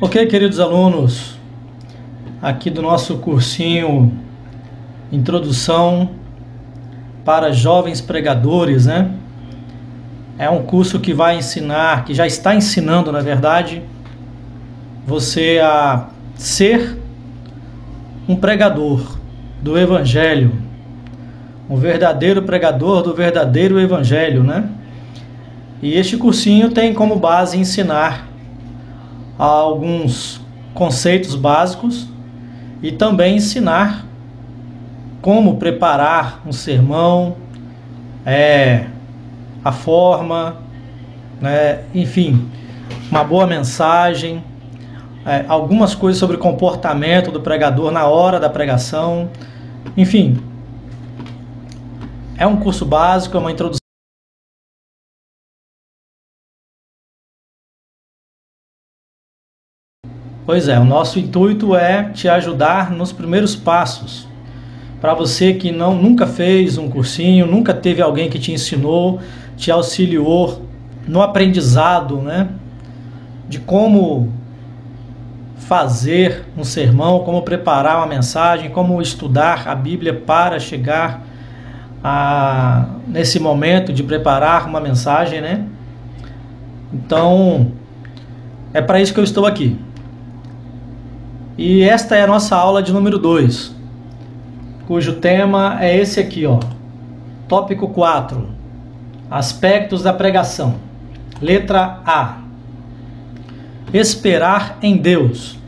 Ok, queridos alunos, aqui do nosso cursinho Introdução para Jovens Pregadores, né? É um curso que vai ensinar, que já está ensinando, na verdade, você a ser um pregador do Evangelho, um verdadeiro pregador do verdadeiro Evangelho, né? E este cursinho tem como base ensinar alguns conceitos básicos e também ensinar como preparar um sermão, a forma, né? Enfim, uma boa mensagem, algumas coisas sobre o comportamento do pregador na hora da pregação, enfim, é um curso básico, é uma introdução. Pois é, o nosso intuito é te ajudar nos primeiros passos. Para você que nunca fez um cursinho, nunca teve alguém que te ensinou, te auxiliou no aprendizado, né, de como fazer um sermão, como preparar uma mensagem, como estudar a Bíblia para chegar nesse momento de preparar uma mensagem, né? Então, é para isso que eu estou aqui. E esta é a nossa aula de número 2, cujo tema é esse aqui, ó. Tópico 4, aspectos da pregação. Letra A, esperar em Deus.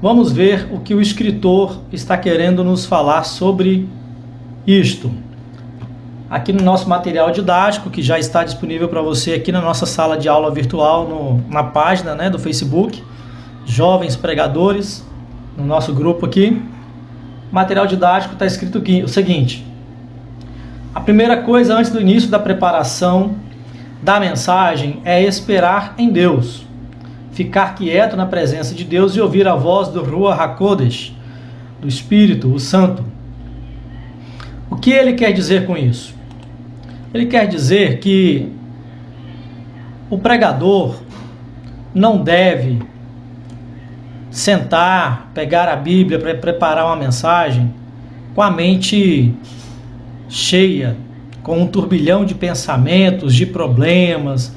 Vamos ver o que o escritor está querendo nos falar sobre isto. Aqui no nosso material didático, que já está disponível para você aqui na nossa sala de aula virtual, na página, né, do Facebook, Jovens Pregadores, no nosso grupo aqui. Material didático está escrito aqui o seguinte: a primeira coisa antes do início da preparação da mensagem é esperar em Deus, ficar quieto na presença de Deus e ouvir a voz do Ruach HaKodesh, do Espírito, o Santo. O que ele quer dizer com isso? Ele quer dizer que o pregador não deve sentar, pegar a Bíblia para preparar uma mensagem com a mente cheia, com um turbilhão de pensamentos, de problemas.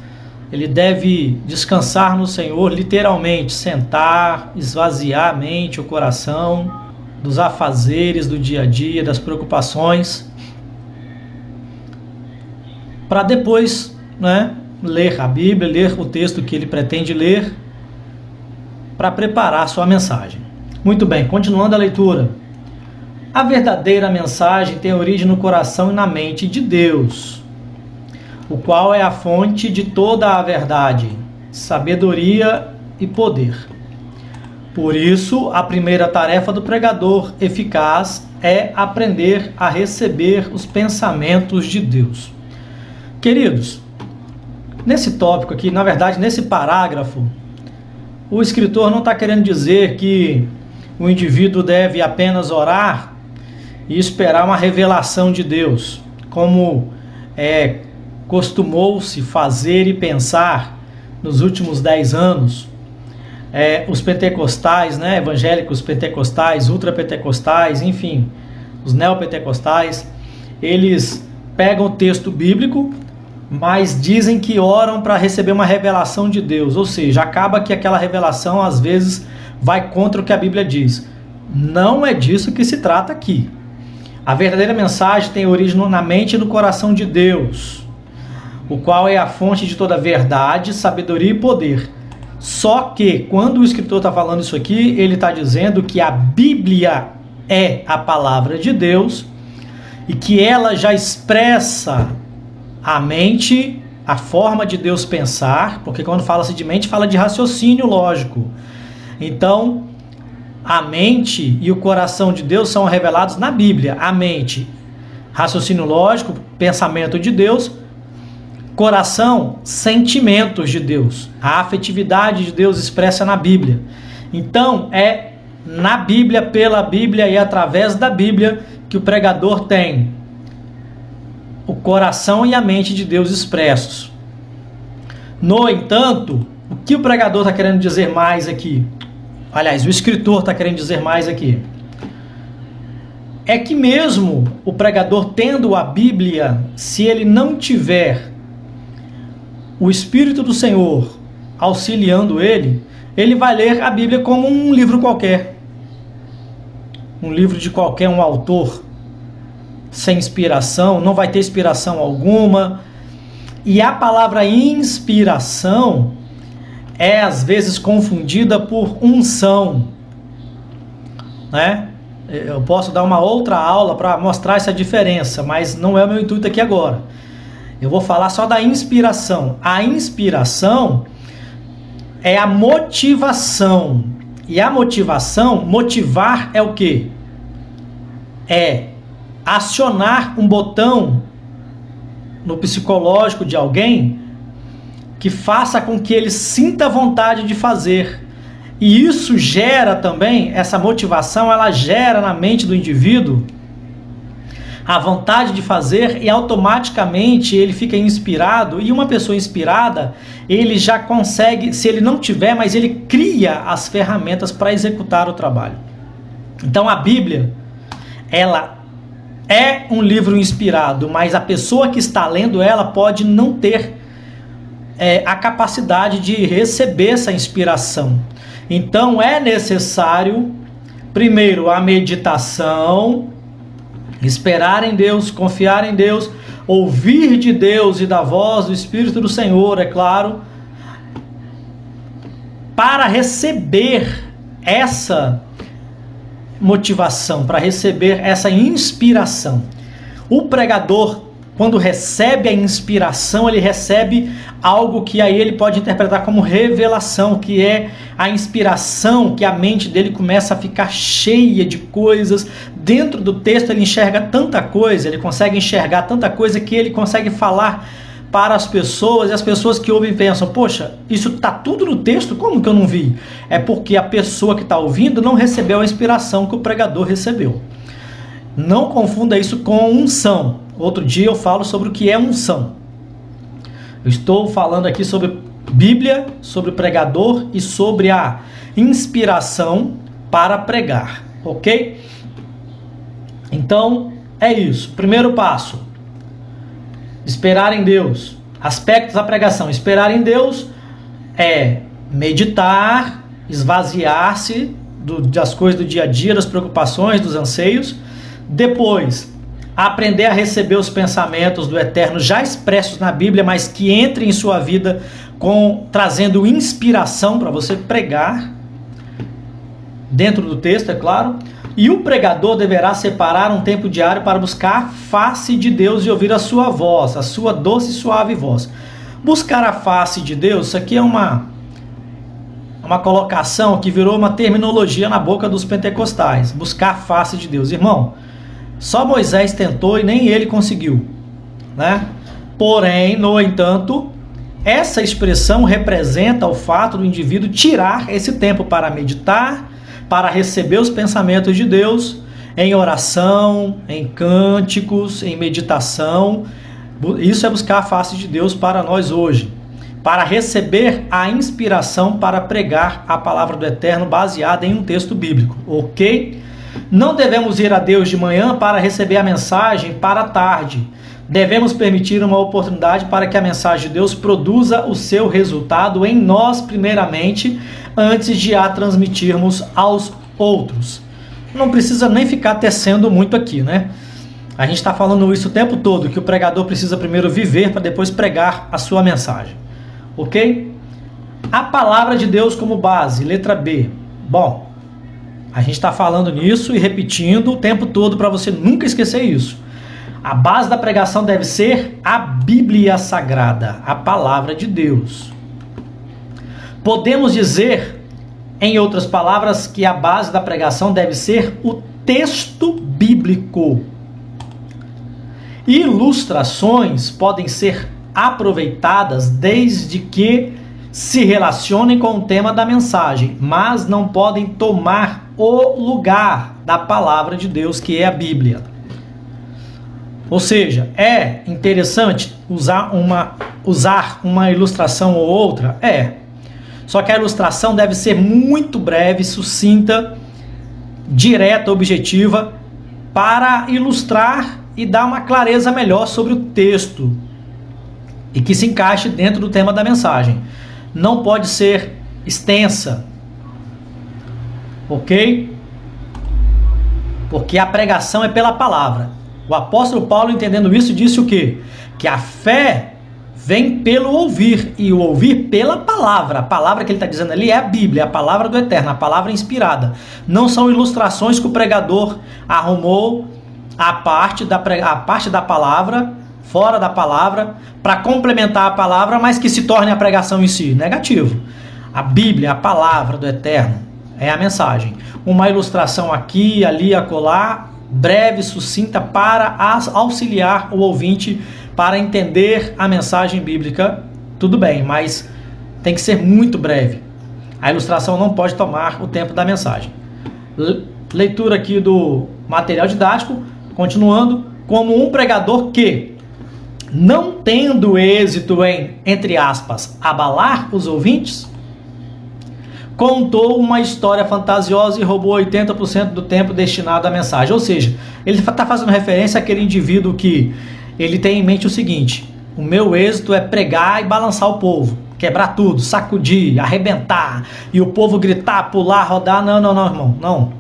Ele deve descansar no Senhor, literalmente, sentar, esvaziar a mente, o coração, dos afazeres do dia a dia, das preocupações, para depois, né, ler a Bíblia, ler o texto que ele pretende ler, para preparar sua mensagem. Muito bem, continuando a leitura. A verdadeira mensagem tem origem no coração e na mente de Deus, o qual é a fonte de toda a verdade, sabedoria e poder. Por isso, a primeira tarefa do pregador eficaz é aprender a receber os pensamentos de Deus. Queridos, nesse tópico aqui, na verdade, nesse parágrafo, o escritor não está querendo dizer que o indivíduo deve apenas orar e esperar uma revelação de Deus, como costumou-se fazer e pensar nos últimos 10 anos. Os pentecostais, né, evangélicos pentecostais, ultrapentecostais, enfim, os neopentecostais, eles pegam o texto bíblico, mas dizem que oram para receber uma revelação de Deus, ou seja, acaba que aquela revelação às vezes vai contra o que a Bíblia diz. Não é disso que se trata aqui. A verdadeira mensagem tem origem na mente e no coração de Deus, o qual é a fonte de toda verdade, sabedoria e poder. Só que, quando o escritor está falando isso aqui, ele está dizendo que a Bíblia é a palavra de Deus e que ela já expressa a mente, a forma de Deus pensar, porque quando fala-se de mente, fala de raciocínio lógico. Então, a mente e o coração de Deus são revelados na Bíblia. A mente, raciocínio lógico, pensamento de Deus. Coração, sentimentos de Deus. A afetividade de Deus expressa na Bíblia. Então, é na Bíblia, pela Bíblia e através da Bíblia que o pregador tem o coração e a mente de Deus expressos. No entanto, O que o pregador está querendo dizer mais aqui? Aliás, o escritor está querendo dizer mais aqui. É que mesmo o pregador tendo a Bíblia, se ele não tiver o Espírito do Senhor auxiliando ele, ele vai ler a Bíblia como um livro qualquer. Um livro de qualquer um autor, sem inspiração, não vai ter inspiração alguma. E a palavra inspiração é às vezes confundida por unção, né? Eu posso dar uma outra aula para mostrar essa diferença, mas não é o meu intuito aqui agora. Eu vou falar só da inspiração. A inspiração é a motivação. E a motivação, motivar é o quê? É acionar um botão no psicológico de alguém que faça com que ele sinta vontade de fazer. E isso gera também, essa motivação, ela gera na mente do indivíduo a vontade de fazer e automaticamente ele fica inspirado. E uma pessoa inspirada, ele já consegue, se ele não tiver, mas ele cria as ferramentas para executar o trabalho. Então a Bíblia, ela é um livro inspirado, mas a pessoa que está lendo ela pode não ter a capacidade de receber essa inspiração. Então é necessário, primeiro, a meditação, esperar em Deus, confiar em Deus, ouvir de Deus e da voz do Espírito do Senhor, é claro, para receber essa motivação, para receber essa inspiração. O pregador, quando recebe a inspiração, ele recebe algo que aí ele pode interpretar como revelação, que é a inspiração, que a mente dele começa a ficar cheia de coisas. Dentro do texto ele enxerga tanta coisa, ele consegue enxergar tanta coisa que ele consegue falar para as pessoas, e as pessoas que ouvem pensam, poxa, isso está tudo no texto, como que eu não vi? É porque a pessoa que está ouvindo não recebeu a inspiração que o pregador recebeu. Não confunda isso com unção. Outro dia eu falo sobre o que é unção. Eu estou falando aqui sobre Bíblia, sobre o pregador e sobre a inspiração para pregar, ok? Então, é isso. Primeiro passo, esperar em Deus. Aspectos da pregação. Esperar em Deus é meditar, esvaziar-se das coisas do dia a dia, das preocupações, dos anseios. Depois, aprender a receber os pensamentos do Eterno já expressos na Bíblia, mas que entrem em sua vida trazendo inspiração para você pregar dentro do texto, é claro. E o pregador deverá separar um tempo diário para buscar a face de Deus e ouvir a sua voz, a sua doce e suave voz. Buscar a face de Deus, isso aqui é uma colocação que virou uma terminologia na boca dos pentecostais. Buscar a face de Deus. Irmão, só Moisés tentou e nem ele conseguiu, né? Porém, no entanto, essa expressão representa o fato do indivíduo tirar esse tempo para meditar, para receber os pensamentos de Deus, em oração, em cânticos, em meditação. Isso é buscar a face de Deus para nós hoje, para receber a inspiração para pregar a palavra do Eterno baseada em um texto bíblico, ok? Não devemos ir a Deus de manhã para receber a mensagem para a tarde. Devemos permitir uma oportunidade para que a mensagem de Deus produza o seu resultado em nós primeiramente, antes de a transmitirmos aos outros. Não precisa nem ficar tecendo muito aqui, né? A gente está falando isso o tempo todo, que o pregador precisa primeiro viver para depois pregar a sua mensagem. Ok? A palavra de Deus como base, letra B. Bom, a gente está falando nisso e repetindo o tempo todo para você nunca esquecer isso. A base da pregação deve ser a Bíblia Sagrada, a palavra de Deus. Podemos dizer, em outras palavras, que a base da pregação deve ser o texto bíblico. Ilustrações podem ser aproveitadas desde que se relacionem com o tema da mensagem, mas não podem tomar o lugar da palavra de Deus, que é a Bíblia. Ou seja, é interessante usar uma ilustração ou outra? É. Só que a ilustração deve ser muito breve, sucinta, direta, objetiva, para ilustrar e dar uma clareza melhor sobre o texto e que se encaixe dentro do tema da mensagem. Não pode ser extensa, ok? Porque a pregação é pela palavra. O apóstolo Paulo, entendendo isso, disse o quê? Que a fé vem pelo ouvir, e o ouvir pela palavra. A palavra que ele está dizendo ali é a Bíblia, é a palavra do Eterno, a palavra inspirada. Não são ilustrações que o pregador arrumou a parte da palavra, fora da palavra, para complementar a palavra, mas que se torne a pregação em si. Negativo. A Bíblia, a palavra do Eterno, é a mensagem. Uma ilustração aqui, ali, acolá, breve, sucinta, para auxiliar o ouvinte para entender a mensagem bíblica, tudo bem, mas tem que ser muito breve. A ilustração não pode tomar o tempo da mensagem. Leitura aqui do material didático, continuando, como um pregador que, não tendo êxito em, entre aspas, abalar os ouvintes, contou uma história fantasiosa e roubou 80% do tempo destinado à mensagem. Ou seja, ele está fazendo referência àquele indivíduo que ele tem em mente o seguinte: o meu êxito é pregar e balançar o povo, quebrar tudo, sacudir, arrebentar, e o povo gritar, pular, rodar. Não, irmão,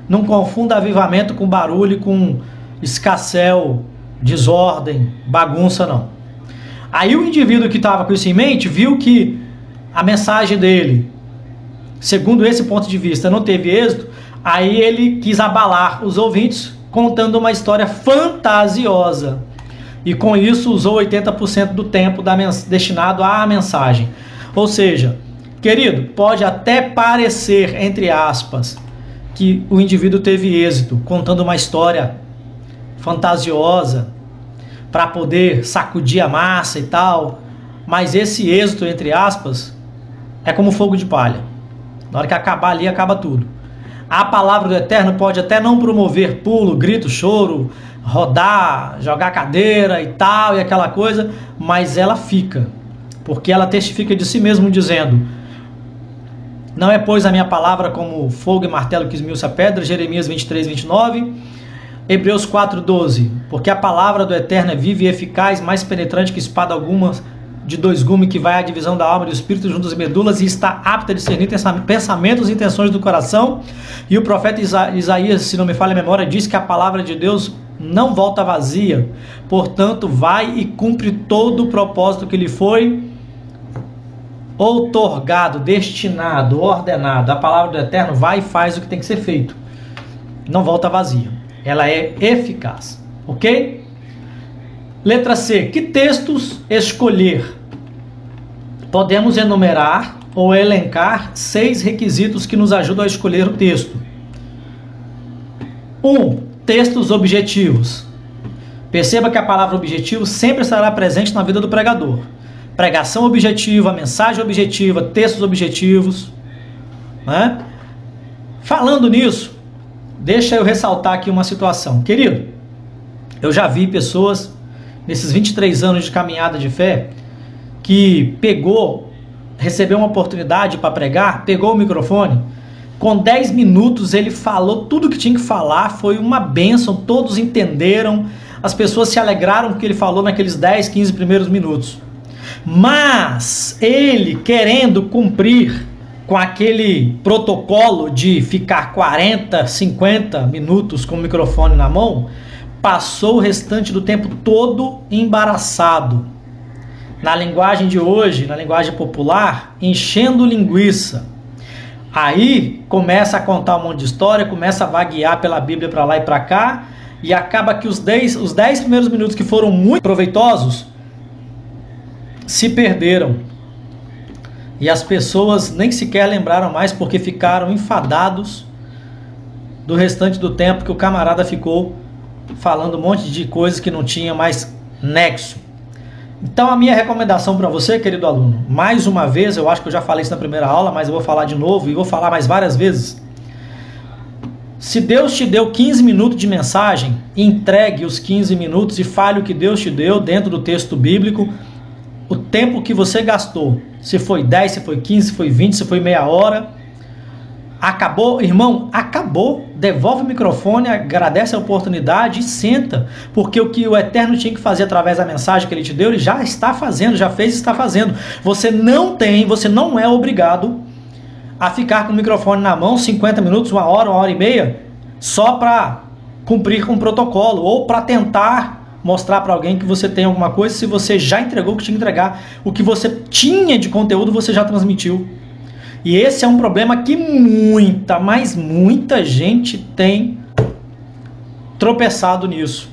não confunda avivamento com barulho, com escassel, desordem, bagunça, não. Aí o indivíduo que estava com isso em mente viu que a mensagem dele, segundo esse ponto de vista, não teve êxito. Aí ele quis abalar os ouvintes contando uma história fantasiosa, e com isso usou 80% do tempo destinado à mensagem. Ou seja, querido, pode até parecer, entre aspas, que o indivíduo teve êxito contando uma história fantasiosa para poder sacudir a massa e tal, mas esse êxito, entre aspas, é como fogo de palha. Na hora que acabar ali, acaba tudo. A palavra do Eterno pode até não promover pulo, grito, choro, rodar, jogar cadeira e tal, e aquela coisa, mas ela fica, porque ela testifica de si mesmo, dizendo: não é, pois, a minha palavra como fogo e martelo que esmiuça a pedra, Jeremias 23, 29, Hebreus 4, 12, porque a palavra do Eterno é viva e eficaz, mais penetrante que espada alguma de dois gumes, que vai à divisão da alma e do espírito junto às medulas, e está apta a discernir pensamentos e intenções do coração. E o profeta Isaías, se não me falha a memória, diz que a palavra de Deus não volta vazia, portanto vai e cumpre todo o propósito que lhe foi outorgado, destinado, ordenado. A palavra do Eterno vai e faz o que tem que ser feito, não volta vazia, ela é eficaz, ok? Letra C, que textos escolher? Podemos enumerar ou elencar 6 requisitos que nos ajudam a escolher o texto. 1. Textos objetivos. Perceba que a palavra objetivo sempre estará presente na vida do pregador. Pregação objetiva, mensagem objetiva, textos objetivos, né? Falando nisso, deixa eu ressaltar aqui uma situação. Querido, eu já vi pessoas nesses 23 anos de caminhada de fé que recebeu uma oportunidade para pregar, pegou o microfone, com 10 minutos ele falou tudo o que tinha que falar, foi uma bênção, todos entenderam, as pessoas se alegraram com o que ele falou naqueles 10, 15 primeiros minutos. Mas ele, querendo cumprir com aquele protocolo de ficar 40, 50 minutos com o microfone na mão, passou o restante do tempo todo embaraçado. Na linguagem de hoje, na linguagem popular, enchendo linguiça. Aí começa a contar um monte de história, começa a vaguear pela Bíblia para lá e para cá, e acaba que os 10 primeiros minutos que foram muito proveitosos se perderam. E as pessoas nem sequer lembraram mais, porque ficaram enfadados do restante do tempo que o camarada ficou falando um monte de coisas que não tinha mais nexo. Então a minha recomendação para você, querido aluno, mais uma vez, eu acho que eu já falei isso na primeira aula, mas eu vou falar de novo e vou falar mais várias vezes. Se Deus te deu 15 minutos de mensagem, entregue os 15 minutos e fale o que Deus te deu dentro do texto bíblico, o tempo que você gastou Se foi 10, se foi 15, se foi 20, se foi meia hora. Acabou, irmão, acabou. Devolve o microfone, agradece a oportunidade e senta. Porque o que o Eterno tinha que fazer através da mensagem que ele te deu, ele já está fazendo, já fez e está fazendo. Você não é obrigado a ficar com o microfone na mão 50 minutos, uma hora e meia, só para cumprir com o protocolo ou para tentar mostrar para alguém que você tem alguma coisa, se você já entregou o que tinha que entregar. O que você tinha de conteúdo, você já transmitiu. E esse é um problema que muita gente tem tropeçado nisso,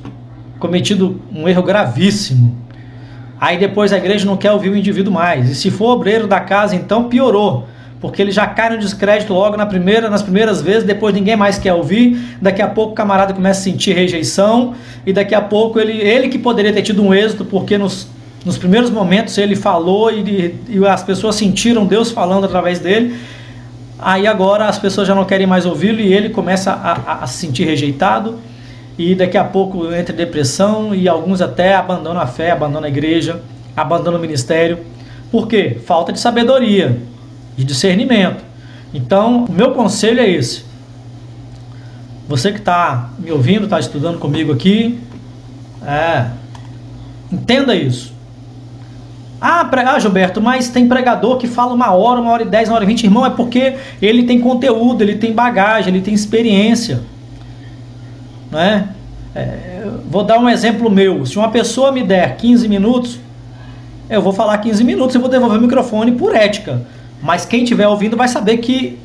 cometido um erro gravíssimo. Aí depois a igreja não quer ouvir o indivíduo mais. E se for obreiro da casa, então piorou, porque ele já cai no descrédito logo nas primeiras vezes, depois ninguém mais quer ouvir, daqui a pouco o camarada começa a sentir rejeição, e daqui a pouco ele que poderia ter tido um êxito, porque nos primeiros momentos ele falou e as pessoas sentiram Deus falando através dele. Aí agora as pessoas já não querem mais ouvi-lo e ele começa a se sentir rejeitado. E daqui a pouco entra em depressão e alguns até abandonam a fé, abandonam a igreja, abandonam o ministério. Por quê? Falta de sabedoria, de discernimento. Então, o meu conselho é esse. Você que está me ouvindo, está estudando comigo aqui, entenda isso. Gilberto, mas tem pregador que fala 1 hora, 1h10, 1h20. Irmão, é porque ele tem conteúdo, ele tem bagagem, ele tem experiência. Não é? Vou dar um exemplo meu. Se uma pessoa me der 15 minutos, eu vou falar 15 minutos e vou devolver o microfone por ética. Mas quem estiver ouvindo vai saber que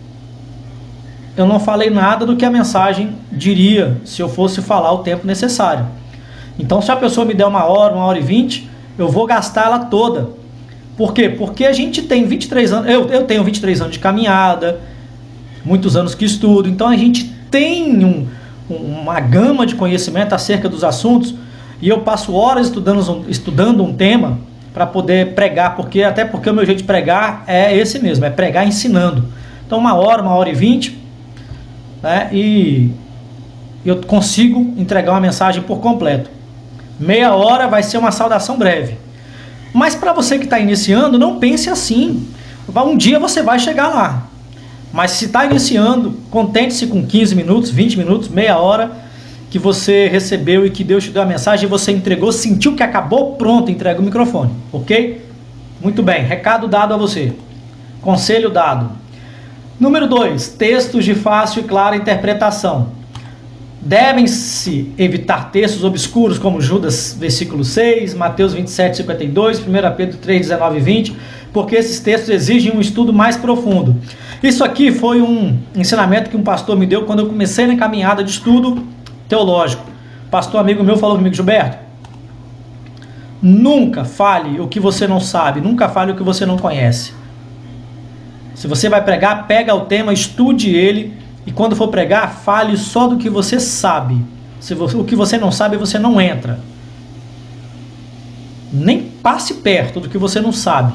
eu não falei nada do que a mensagem diria se eu fosse falar o tempo necessário. Então, se a pessoa me der 1 hora, 1h20, eu vou gastar ela toda. Por quê? Porque a gente tem 23 anos, eu tenho 23 anos de caminhada, muitos anos que estudo, então a gente tem uma gama de conhecimento acerca dos assuntos, e eu passo horas estudando um tema para poder pregar, até porque o meu jeito de pregar é esse mesmo, é pregar ensinando. Então 1 hora, 1h20, né, e eu consigo entregar uma mensagem por completo. Meia hora vai ser uma saudação breve. Mas para você que está iniciando, não pense assim. Um dia você vai chegar lá. Mas se está iniciando, contente-se com 15 minutos, 20 minutos, meia hora que você recebeu e que Deus te deu a mensagem, você entregou, sentiu que acabou, pronto, entrega o microfone. Ok? Muito bem, recado dado a você. Conselho dado. Número 2, textos de fácil e clara interpretação. Devem-se evitar textos obscuros como Judas, versículo 6, Mateus 27, 52, 1 Pedro 3, 19 e 20, porque esses textos exigem um estudo mais profundo. Isso aqui foi um ensinamento que um pastor me deu quando eu comecei na caminhada de estudo teológico. Pastor amigo meu falou comigo: Gilberto, nunca fale o que você não sabe, nunca fale o que você não conhece. Se você vai pregar, pega o tema, estude ele, e quando for pregar, fale só do que você sabe. O que você não sabe, você não entra. Nem passe perto do que você não sabe.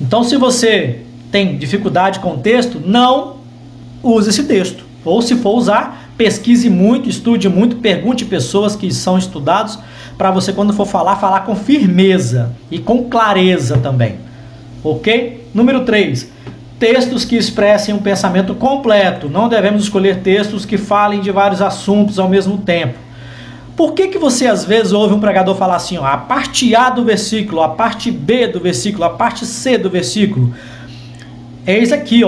Então, se você tem dificuldade com o texto, não use esse texto. Ou se for usar, pesquise muito, estude muito, pergunte pessoas que são estudados, para você, quando for falar com firmeza e com clareza também. Ok? Número 3. Textos que expressem um pensamento completo. Não devemos escolher textos que falem de vários assuntos ao mesmo tempo. Por que você às vezes ouve um pregador falar assim, a parte A do versículo, a parte B do versículo, a parte C do versículo? Eis aqui,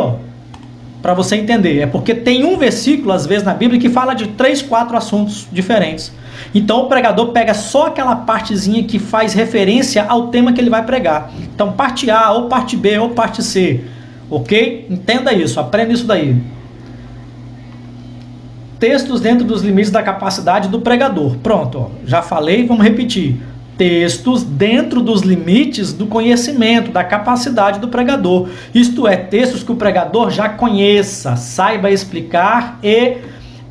para você entender. É porque tem um versículo, às vezes, na Bíblia que fala de 3, 4 assuntos diferentes. Então o pregador pega só aquela partezinha que faz referência ao tema que ele vai pregar. Então parte A, ou parte B, ou parte C. Ok? Entenda isso, aprenda isso daí. Textos dentro dos limites da capacidade do pregador. Pronto, já falei, vamos repetir. Textos dentro dos limites do conhecimento, da capacidade do pregador. Isto é, textos que o pregador já conheça, saiba explicar e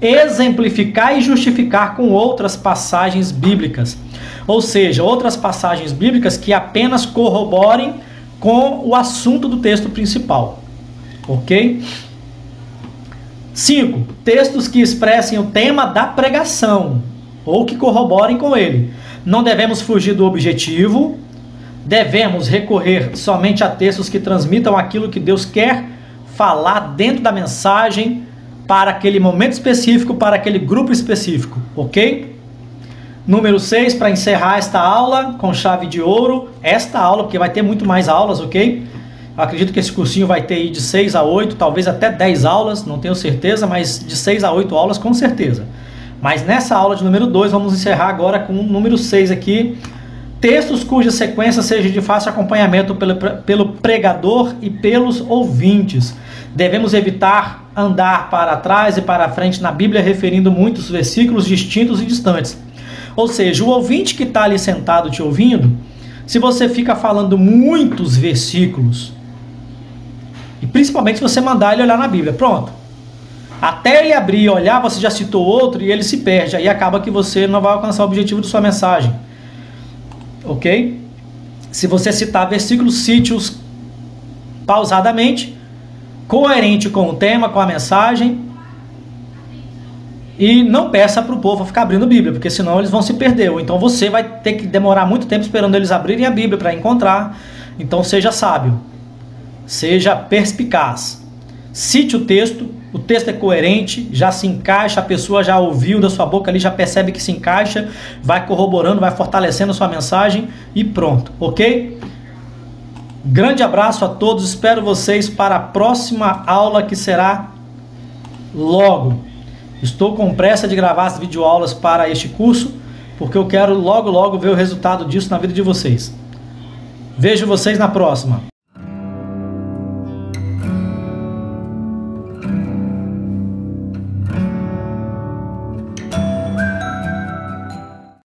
exemplificar e justificar com outras passagens bíblicas. Ou seja, outras passagens bíblicas que apenas corroborem com o assunto do texto principal. Ok? 5. Textos que expressem o tema da pregação ou que corroborem com ele. Não devemos fugir do objetivo, devemos recorrer somente a textos que transmitam aquilo que Deus quer falar dentro da mensagem para aquele momento específico, para aquele grupo específico, ok? Número 6, para encerrar esta aula com chave de ouro, esta aula, porque vai ter muito mais aulas, ok? Eu acredito que esse cursinho vai ter aí de 6 a 8, talvez até 10 aulas, não tenho certeza, mas de 6 a 8 aulas com certeza. Mas nessa aula de número 2, vamos encerrar agora com o número 6 aqui. Textos cuja sequência seja de fácil acompanhamento pelo pregador e pelos ouvintes. Devemos evitar andar para trás e para frente na Bíblia, referindo muitos versículos distintos e distantes. Ou seja, o ouvinte que está ali sentado te ouvindo, se você fica falando muitos versículos, e principalmente se você mandar ele olhar na Bíblia, pronto. Até ele abrir e olhar, você já citou outro e ele se perde. Aí acaba que você não vai alcançar o objetivo de sua mensagem. Ok? Se você citar versículos, cite-os pausadamente, coerente com o tema, com a mensagem, e não peça para o povo ficar abrindo a Bíblia, porque senão eles vão se perder. Ou então você vai ter que demorar muito tempo esperando eles abrirem a Bíblia para encontrar. Então seja sábio, seja perspicaz. Cite o texto é coerente, já se encaixa, a pessoa já ouviu da sua boca ali, já percebe que se encaixa, vai corroborando, vai fortalecendo a sua mensagem e pronto, ok? Grande abraço a todos, espero vocês para a próxima aula que será logo. Estou com pressa de gravar as videoaulas para este curso, porque eu quero logo ver o resultado disso na vida de vocês. Vejo vocês na próxima.